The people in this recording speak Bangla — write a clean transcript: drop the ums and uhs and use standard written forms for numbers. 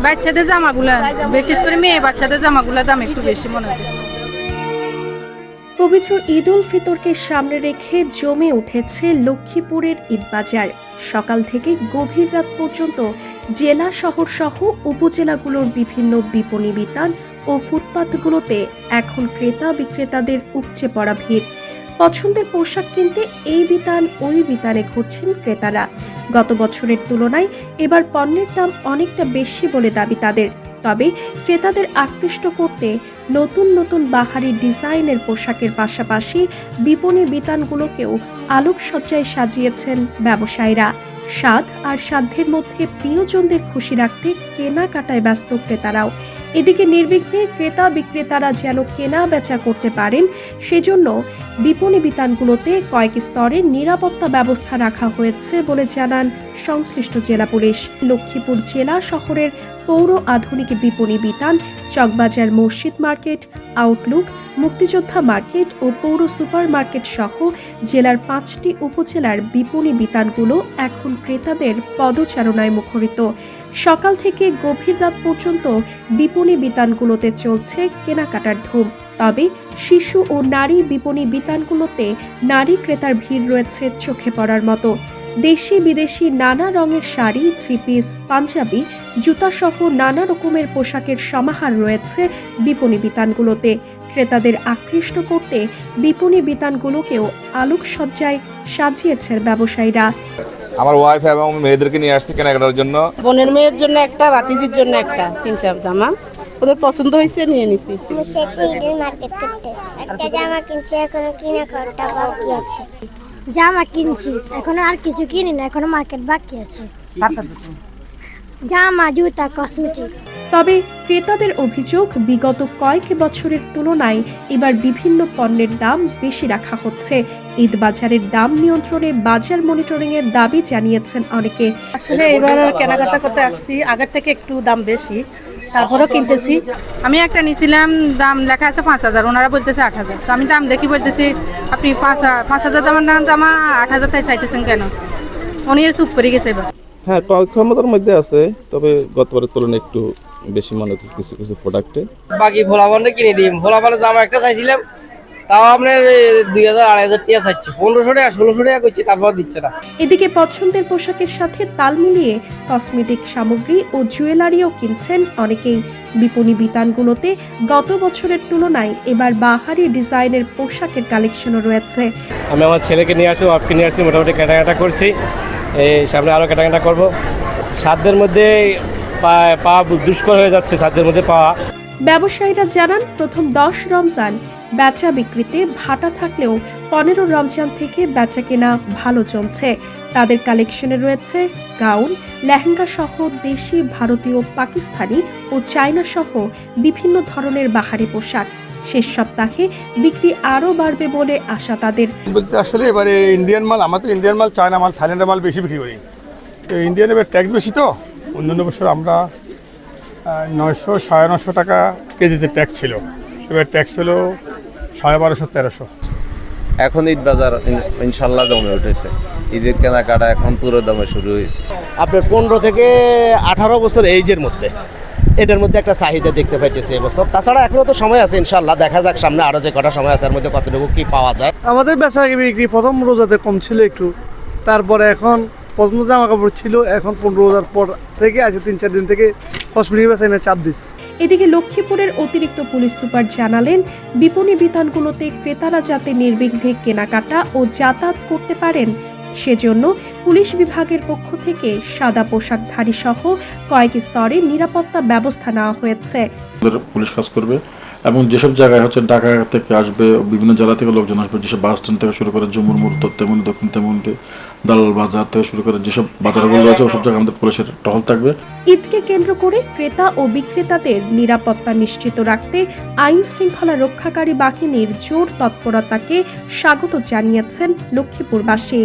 বাচ্চাদের জামাগুলা, বিশেষ করে মেয়ে বাচ্চাদের জামাগুলা দাম একটু বেশি মনে হয়। পবিত্র ঈদ উল ফিতরকে সামনে রেখে জমে উঠেছে লক্ষ্মীপুরের ঈদবাজার। সকাল থেকে গভীর রাত পর্যন্ত জেলা শহর সহ উপজেলাগুলোর বিভিন্ন বিপণী বিতান ও ফুটপাতগুলোতে এখন ক্রেতা বিক্রেতাদের উপচে পড়া ভিড়। পছন্দের পোশাক কিনতে এই বিতান ওই বিতানে ঘুরছেন ক্রেতারা। গত বছরের তুলনায় এবার পণ্যের দাম অনেকটা বেশি বলে দাবি তাদের। তবে ক্রেতাদের আকৃষ্ট করতে নতুন নতুন বাহারি ডিজাইনের পোশাকের পাশাপাশি বিপণী বিতানগুলোকেও আলোকসজ্জায় সাজিয়েছেন ব্যবসায়ীরা। স্বাদ আর সাধ্যের মধ্যে প্রিয়জনদের খুশি রাখতে কেনাকাটায় ব্যস্ত ক্রেতারাও। এদিকে নির্বিঘ্নে ক্রেতা বিক্রেতারা যেন কেনা বেচা করতে পারেন সেজন্য বিপণী বিতানগুলোতে কয়েক স্তরে নিরাপত্তা ব্যবস্থা রাখা হয়েছে বলে জানান সংশ্লিষ্ট জেলা পুলিশ। লক্ষ্মীপুর জেলা শহরের পৌর আধুনিক বিপণী বিতান, চকবাজার মসজিদ মার্কেট, আউটলুক, মুক্তিযোদ্ধা মার্কেট ও পৌর সুপার মার্কেট সহ জেলার 5টি উপজেলার বিপণী বিতানগুলো এখন ক্রেতাদের পদচারণায় মুখরিত। সকাল থেকে গভীর রাত পর্যন্ত বিপণী বিতানগুলোতে চলছে কেনাকাটার ধুম। তবে শিশু ও নারী বিপণী বিতানগুলোতে নারী ক্রেতার ভিড় রয়েছে চোখে পড়ার মতো। দেশি বিদেশি নানা রঙের শাড়ি, থ্রি পিস, পাঞ্জাবি, জুতা সহ নানা রকমের পোশাকের সমাহার রয়েছে বিপণী বিতানগুলোতে। ক্রেতাদের আকৃষ্ট করতে বিপণী বিতানগুলোকেও আলোকসজ্জায় সাজিয়েছেন ব্যবসায়ীরা। আমার ওয়াইফ এবং মেয়েদেরকে নিয়ে আসছে কেনাকাটার জন্য। বোনের মেয়ের জন্য একটা, ভাতিজির জন্য একটা, তিনটা জামা ওদের পছন্দ হয়েছে নিয়ে নিছি। জামা কিনছি, এখনো কেনাকাটা বাকি আছে। জামা কিনছি, এখনো আর কিছু কিনি না, এখনো মার্কেট বাকি আছে। জামা, জুতা, কসমেটিক। তবে ক্রেতাদের অভিযোগ, বিগত কয়েক বছরের তুলনায় এবার বিভিন্ন পণ্যের দাম বেশি রাখা হচ্ছে। ঈদ বাজারের দাম নিয়ন্ত্রণে বাজার মনিটরিং এর দাবি জানিয়েছেন অনেকে। আসলে এবার কেনাকাটা করতে আসছি, আগের থেকে একটু দাম বেশি, তারপরেও কিনতেছি। আমি একটা নিয়েছিলাম, দাম লেখা আছে 5,000, ওনারা বলতেছে 8,000। তো আমি দাম দেখি বলতেছি আপনি 5,000 দামের জামা 8,000 তাই চাইতেছেন কেন? উনি চুপ করে গেছে এবার। হ্যাঁ, ক্ষমতার মধ্যে আছে, তবে গতবারের তুলনায় একটু বেশি মনে হচ্ছে কিছু কিছু প্রোডাক্টে। বাকি ভোলাবানে কিনে দিই। ভোলাবানের জামা একটা চাইছিলাম, তাও আপনার 2,000-2,500 টাকা চাইছে। 1,500 টাকা 1,600 টাকা করছি, তারপর দিচ্ছে না। এদিকে পছন্দের পোশাকের সাথে তাল মিলিয়ে কসমেটিক সামগ্রী ও জুয়েলারিও কিনছেন অনেকেই। বিপণী বিতানগুলোতে গত বছরের তুলনায় এবার বাহারি ডিজাইনের পোশাকের কালেকশনও রয়েছে। আমি আমার ছেলেকে নিয়ে আসি, ওয়াইফকে নিয়ে আসি, মোটামুটি কেনাকাটা করছি। এই সামনে আরও কেনাকাটা করব। সাধ্যের মধ্যে পাওয়া দুষ্কর হয়ে যাচ্ছে, সাধ্যের মধ্যে পাওয়া। ব্যবসায়ীরা জানান, প্রথম 10 রমজান বেচা বিক্রিতে ভাটা থাকলেও 15 রমজান থেকে বেচা কেনা ভালো চলছে। তাদের কালেকশনে রয়েছে গাউন, লেহেঙ্গা সহ দেশি, ভারতীয়, পাকিস্তানি ও চায়না সহ বিভিন্ন ধরনের বাহারি পোশাক। শেষ সপ্তাহে বিক্রি আরও বাড়বে বলে আশা তাদের। বলতে আসলে এবারে ইন্ডিয়ান মাল, আমরা তো ইন্ডিয়ান মাল, চায়না মাল, থাইল্যান্ডের মাল বেশি বিক্রি করি। ইন্ডিয়ান এবার ট্যাক্স বেশি, তো অন্যান্য বছর আমরা 900-950 টাকা কেজিতে ট্যাক্স ছিল, এবার ট্যাক্স হলো 1250-1300। এখন ঈদ বাজার ইনশাল্লাহ জমে উঠেছে। ঈদের কেনাকাটা এখন পুরো দমে শুরু হয়েছে। আপনার 15 থেকে 18 বছর এইজের মধ্যে এটার মধ্যে একটা চাহিদা দেখতে পাইতেছে এবছর। তাছাড়া এখনো তো সময় আছে, ইনশাল্লাহ দেখা যাক সামনে আরও যে কটা সময় আছে এর মধ্যে কতটুকু কি পাওয়া যায়। আমাদের বেচা বিক্রি প্রথম রোজাতে কম ছিল একটু, তারপরে এখন প্রথম জামা কাপড় ছিল, এখন 15 রোজার পর থেকে আছে 3-4 দিন থেকে কসমেটিক বেচা কিনা চাপ দিচ্ছে। এদিকে লক্ষ্মীপুরের অতিরিক্ত পুলিশ সুপার জানালেন, বিপণী বিতানগুলোতে ক্রেতারা যাতে নির্বিঘ্নে কেনাকাটা ও যাতায়াত করতে পারেন সেজন্য পুলিশ বিভাগের পক্ষ থেকে সাদা পোশাকধারী সহ কয়েক স্তরে নিরাপত্তা ব্যবস্থা নেওয়া হয়েছে। পুলিশ কাজ করবে এবং যেসব জায়গায় হচ্ছে ঢাকা থেকে আসবে, বিভিন্ন জেলা থেকে লোকজন আসবে, যেসব বাস স্ট্যান্ড থেকে শুরু করে জম্মুর মোড়, তেমনি দক্ষিণ তেমনি দালাল বাজার থেকে শুরু করে যেসব বাজারগুলো রয়েছে ওসব জায়গায় আমাদের পুলিশের টহল থাকবে। ঈদকে কেন্দ্র করে ক্রেতা ও বিক্রেতাদের নিরাপত্তা নিশ্চিত রাখতে আইন শৃঙ্খলা রক্ষাকারী বাহিনীর জোর তৎপরতাকে স্বাগত জানিয়েছেন লক্ষ্মীপুরবাসী।